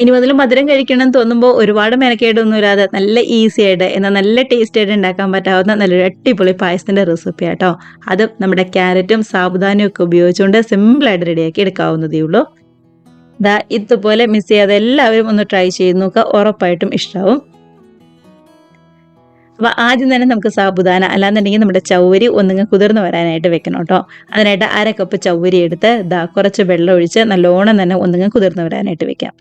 ഇനി മുതൽ മധുരം കഴിക്കണം എന്ന് തോന്നുമ്പോൾ ഒരുപാട് മെനക്കേടൊന്നും ഇല്ലാതെ നല്ല ഈസി ആയിട്ട് എന്നാൽ നല്ല ടേസ്റ്റ് ആയിട്ട് ഉണ്ടാക്കാൻ പറ്റാവുന്ന നല്ലൊരു അടിപൊളി പായസത്തിൻ്റെ റെസിപ്പി ആട്ടോ. അത് നമ്മുടെ ക്യാരറ്റും സാബുദാനയും ഒക്കെ ഉപയോഗിച്ചുകൊണ്ട് സിമ്പിളായിട്ട് റെഡിയാക്കി എടുക്കാവുന്നതേ ഉള്ളൂ. ദാ ഇതുപോലെ മിസ് ചെയ്യാതെ എല്ലാവരും ഒന്ന് ട്രൈ ചെയ്ത് നോക്കുക, ഉറപ്പായിട്ടും ഇഷ്ടമാവും. അപ്പോൾ ആദ്യം തന്നെ നമുക്ക് സാബുദാന അല്ലാന്നുണ്ടെങ്കിൽ നമ്മുടെ ചൗവരി ഒന്നിങ്ങ് കുതിർന്ന് വരാനായിട്ട് വെക്കണം കേട്ടോ. അതിനായിട്ട് 1/2 കപ്പ് ചൗവരി എടുത്ത് കുറച്ച് വെള്ളം ഒഴിച്ച് നല്ലോണം തന്നെ ഒന്നിങ്ങ് കുതിർന്ന് വരാനായിട്ട് വെക്കാം.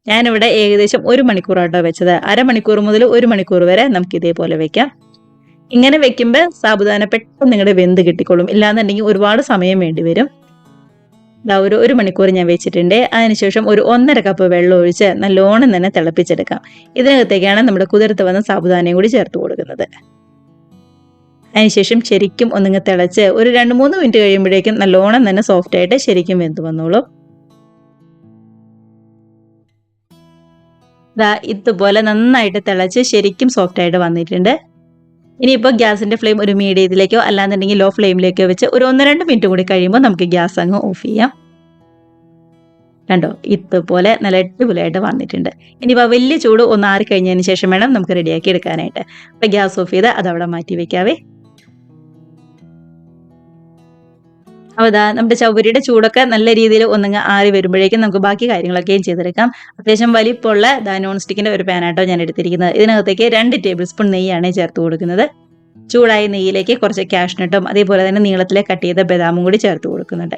ഞാനിവിടെ ഏകദേശം 1 മണിക്കൂറാട്ടോ വെച്ചത്. അരമണിക്കൂർ മുതൽ 1 മണിക്കൂർ വരെ നമുക്ക് ഇതേപോലെ വെക്കാം. ഇങ്ങനെ വെക്കുമ്പോൾ സാബുദാന പെട്ടെന്ന് നിങ്ങളുടെ വെന്ത് കിട്ടിക്കോളും. ഇല്ലാന്നുണ്ടെങ്കിൽ ഒരുപാട് സമയം വേണ്ടി വരും. ഒരു 1 മണിക്കൂർ ഞാൻ വെച്ചിട്ടുണ്ട്. അതിനുശേഷം ഒരു 1/2 കപ്പ് വെള്ളം ഒഴിച്ച് നല്ലോണം തന്നെ തിളപ്പിച്ചെടുക്കാം. ഇതിനകത്തേക്കാണ് നമ്മുടെ കുതിർത്ത് വന്ന സാബുദാനയും കൂടി ചേർത്ത് കൊടുക്കുന്നത്. അതിനുശേഷം ശരിക്കും ഒന്നിങ്ങ് തിളച്ച് ഒരു 2-3 മിനിറ്റ് കഴിയുമ്പോഴേക്കും നല്ലോണം തന്നെ സോഫ്റ്റ് ആയിട്ട് ശരിക്കും വെന്ത് വന്നോളൂ. ഇതുപോലെ നന്നായിട്ട് തിളച്ച് ശരിക്കും സോഫ്റ്റ് ആയിട്ട് വന്നിട്ടുണ്ട്. ഇനിയിപ്പോൾ ഗ്യാസിന്റെ ഫ്ലെയിം ഒരു മീഡിയത്തിലേക്കോ അല്ലാന്നുണ്ടെങ്കിൽ ലോ ഫ്ലെയിമിലേക്കോ വെച്ച് ഒരു 1-2 മിനിറ്റ് കൂടി കഴിയുമ്പോൾ നമുക്ക് ഗ്യാസ് അങ്ങ് ഓഫ് ചെയ്യാം. കണ്ടോ, ഇതുപോലെ നല്ല അടിപൊളിയായിട്ട് വന്നിട്ടുണ്ട്. ഇനിയിപ്പോൾ വലിയ ചൂട് ഒന്ന് ആറി കഴിഞ്ഞതിന് ശേഷം വേണം നമുക്ക് റെഡിയാക്കി എടുക്കാനായിട്ട്. അപ്പോൾ ഗ്യാസ് ഓഫ് ചെയ്ത് അതവിടെ മാറ്റി വെക്കാവേ. അപ്പോൾ നമ്മുടെ ചൗവരിയുടെ ചൂടൊക്കെ നല്ല രീതിയിൽ ഒന്നങ്ങ് ആറി വരുമ്പോഴേക്കും നമുക്ക് ബാക്കി കാര്യങ്ങളൊക്കെയും ചെയ്തെടുക്കാം. അത്യാവശ്യം വലിപ്പമുള്ള നോൺ സ്റ്റിക്കിൻ്റെ ഒരു പാനാട്ടോ ഞാൻ എടുത്തിരിക്കുന്നത്. ഇതിനകത്തേക്ക് 2 ടേബിൾ സ്പൂൺ നെയ്യാണ് ചേർത്ത് കൊടുക്കുന്നത്. ചൂടായ നെയ്യിലേക്ക് കുറച്ച് കാഷ്നട്ടും അതേപോലെ തന്നെ നീളത്തിലെ കട്ട് ചെയ്ത ബദാമും കൂടി ചേർത്ത് കൊടുക്കുന്നുണ്ട്.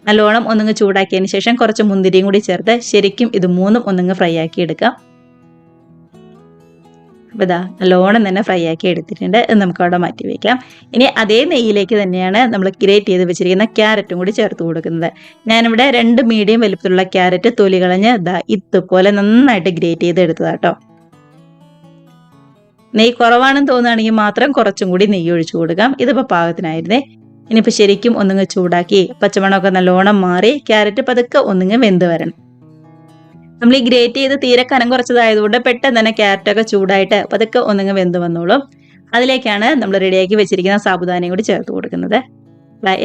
നല്ലോണം ഒന്നങ്ങ് ചൂടാക്കിയതിന് ശേഷം കുറച്ച് മുന്തിരിയും കൂടി ചേർത്ത് ശരിക്കും ഇത് മൂന്നും ഒന്നങ്ങ് ഫ്രൈ ആക്കി എടുക്കാം. അപ്പോൾ നല്ലോണം തന്നെ ഫ്രൈ ആക്കി എടുത്തിട്ടുണ്ട്. ഇത് നമുക്ക് അവിടെ മാറ്റി വയ്ക്കാം. ഇനി അതേ നെയ്യിലേക്ക് തന്നെയാണ് നമ്മൾ ഗ്രേറ്റ് ചെയ്ത് വെച്ചിരിക്കുന്ന ക്യാരറ്റും കൂടി ചേർത്ത് കൊടുക്കുന്നത്. ഞാനിവിടെ 2 മീഡിയം വലുപ്പത്തിലുള്ള ക്യാരറ്റ് തൊലി കളഞ്ഞ് ഇതുപോലെ നന്നായിട്ട് ഗ്രേറ്റ് ചെയ്ത് എടുത്തതാട്ടോ. നെയ്യ് കുറവാണെന്ന് തോന്നുകയാണെങ്കിൽ മാത്രം കുറച്ചും കൂടി നെയ്യ് ഒഴിച്ചു കൊടുക്കാം. ഇതിപ്പോൾ പാകത്തിനായിരുന്നേ. ഇനിയിപ്പോൾ ശരിക്കും ഒന്നിങ്ങ് ചൂടാക്കി പച്ചമണമൊക്കെ നല്ലോണം മാറി ക്യാരറ്റ് പതുക്കെ ഒന്നിങ്ങ് വെന്ത് വരണം. നമ്മൾ ഈ ഗ്രേറ്റ് ചെയ്ത് തീരെ കനം കുറച്ചതായതുകൊണ്ട് പെട്ടെന്ന് തന്നെ ക്യാരറ്റൊക്കെ ചൂടായിട്ട് പതുക്കെ ഒന്നിങ്ങ് വെന്ത് വന്നോളും. അതിലേക്കാണ് നമ്മൾ റെഡിയാക്കി വെച്ചിരിക്കുന്ന സാബുദാനയും കൂടി ചേർത്ത് കൊടുക്കുന്നത്.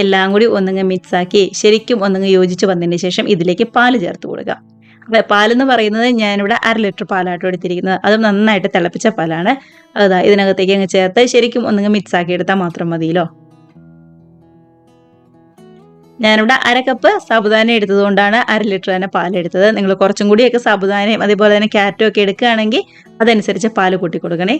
എല്ലാം കൂടി ഒന്നിങ്ങ് മിക്സാക്കി ശരിക്കും ഒന്നിങ്ങ് യോജിച്ച് വന്നതിന് ശേഷം ഇതിലേക്ക് പാല് ചേർത്ത് കൊടുക്കാം. അപ്പോൾ പാലെന്ന് പറയുന്നത് ഞാനിവിടെ 1/2 ലിറ്റർ പാലാട്ടോ എടുത്തിരിക്കുന്നത്. അതും നന്നായിട്ട് തിളപ്പിച്ച പാലാണ്. ഇതിനകത്തേക്ക് അങ്ങ് ചേർത്ത് ശരിക്കും ഒന്നിങ്ങ് മിക്സാക്കി എടുത്താൽ മാത്രം മതിയല്ലോ. ഞാനിവിടെ 1/2 കപ്പ് സാബുദാന എടുത്തതുകൊണ്ടാണ് 1/2 ലിറ്റർ തന്നെ പാലെടുത്തത്. നിങ്ങൾ കുറച്ചും കൂടിയൊക്കെ സാബുദാനയും അതേപോലെ തന്നെ ക്യാരറ്റും ഒക്കെ എടുക്കുകയാണെങ്കിൽ അതനുസരിച്ച് പാല് കൂട്ടി കൊടുക്കണേ.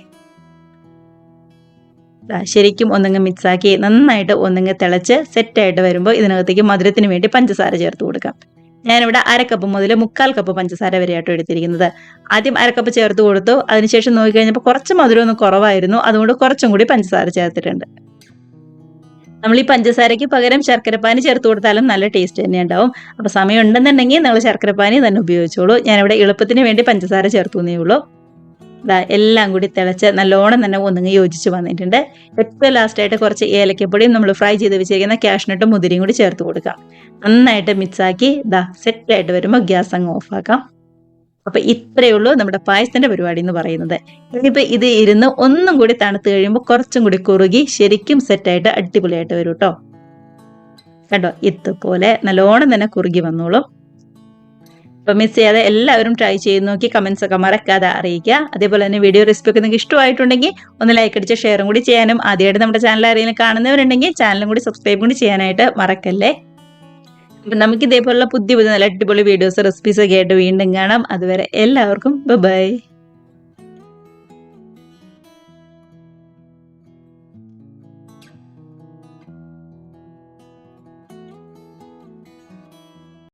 ശരിക്കും ഒന്നിങ്ങ് മിക്സാക്കി നന്നായിട്ട് ഒന്നിങ്ങ് തിളച്ച് സെറ്റായിട്ട് വരുമ്പോൾ ഇതിനകത്തേക്ക് മധുരത്തിന് വേണ്ടി പഞ്ചസാര ചേർത്ത് കൊടുക്കാം. ഞാനിവിടെ 1/2 കപ്പ് മുതൽ 1/4 കപ്പ് പഞ്ചസാര വരെയാട്ടോ എടുത്തിരിക്കുന്നത്. ആദ്യം 1/2 കപ്പ് ചേർത്ത് കൊടുത്തു. അതിനുശേഷം നോക്കിക്കഴിഞ്ഞപ്പോൾ കുറച്ച് മധുരം ഒന്ന് കുറവായിരുന്നു. അതുകൊണ്ട് കുറച്ചും കൂടി പഞ്ചസാര ചേർത്തിട്ടുണ്ട്. നമ്മൾ ഈ പഞ്ചസാരയ്ക്ക് പകരം ശർക്കരപ്പാനി ചേർത്ത് കൊടുത്താലും നല്ല ടേസ്റ്റ് തന്നെ ഉണ്ടാവും. അപ്പോൾ സമയം ഉണ്ടെന്നുണ്ടെങ്കിൽ നിങ്ങൾ ശർക്കരപ്പാനി തന്നെ ഉപയോഗിച്ചോളൂ. ഞാനിവിടെ എളുപ്പത്തിന് വേണ്ടി പഞ്ചസാര ചേർത്തു എന്നേ ഉള്ളൂ. എല്ലാം കൂടി തിളച്ച് നല്ലോണം തന്നെ ഒന്നിങ്ങ് യോജിച്ച് വന്നിട്ടുണ്ട്. ഏറ്റവും ലാസ്റ്റായിട്ട് കുറച്ച് ഏലക്കപ്പൊടിയും നമ്മൾ ഫ്രൈ ചെയ്ത് വെച്ചിരിക്കുന്ന കാഷ്നട്ടും മുതിരിയും കൂടി ചേർത്ത് കൊടുക്കാം. നന്നായിട്ട് മിക്സാക്കി സെറ്റായിട്ട് വരുമ്പോൾ ഗ്യാസ് അങ്ങ് ഓഫാക്കാം. അപ്പോൾ ഇത്രയേ ഉള്ളൂ നമ്മുടെ പായസത്തിന്റെ പരിപാടി എന്ന് പറയുന്നത്. ഇനിയിപ്പോൾ ഇത് ഇരുന്ന് ഒന്നും കൂടി തണുത്ത് കഴിയുമ്പോൾ കുറച്ചും കൂടി കുറുകി ശരിക്കും സെറ്റായിട്ട് അടിപൊളിയായിട്ട് വരും കേട്ടോ. കണ്ടോ, ഇതുപോലെ നല്ലോണം തന്നെ കുറുകി വന്നോളൂ. അപ്പോൾ മിസ് ചെയ്യാതെ എല്ലാവരും ട്രൈ ചെയ്ത് നോക്കി കമൻസ് ഒക്കെ മറക്കാതെ അറിയിക്കുക. അതേപോലെ തന്നെ വീഡിയോ റെസിപ്പി ഒക്കെ നിങ്ങൾക്ക് ഇഷ്ടമായിട്ടുണ്ടെങ്കിൽ ഒന്ന് ലൈക്ക് അടിച്ച് ഷെയറും കൂടി ചെയ്യാനും ആദ്യമായിട്ട് നമ്മുടെ ചാനൽ ആരെങ്കിലും കാണുന്നവരുണ്ടെങ്കിൽ ചാനലും കൂടി സബ്സ്ക്രൈബും കൂടി ചെയ്യാനായിട്ട് മറക്കല്ലേ. അപ്പം നമുക്ക് ഇതേപോലുള്ള പുതിയ നല്ല അടിപൊളി വീഡിയോസ് റെസിപ്പീസ് ഒക്കെ ആയിട്ട് വീണ്ടും കാണാം. അതുവരെ എല്ലാവർക്കും ബൈ.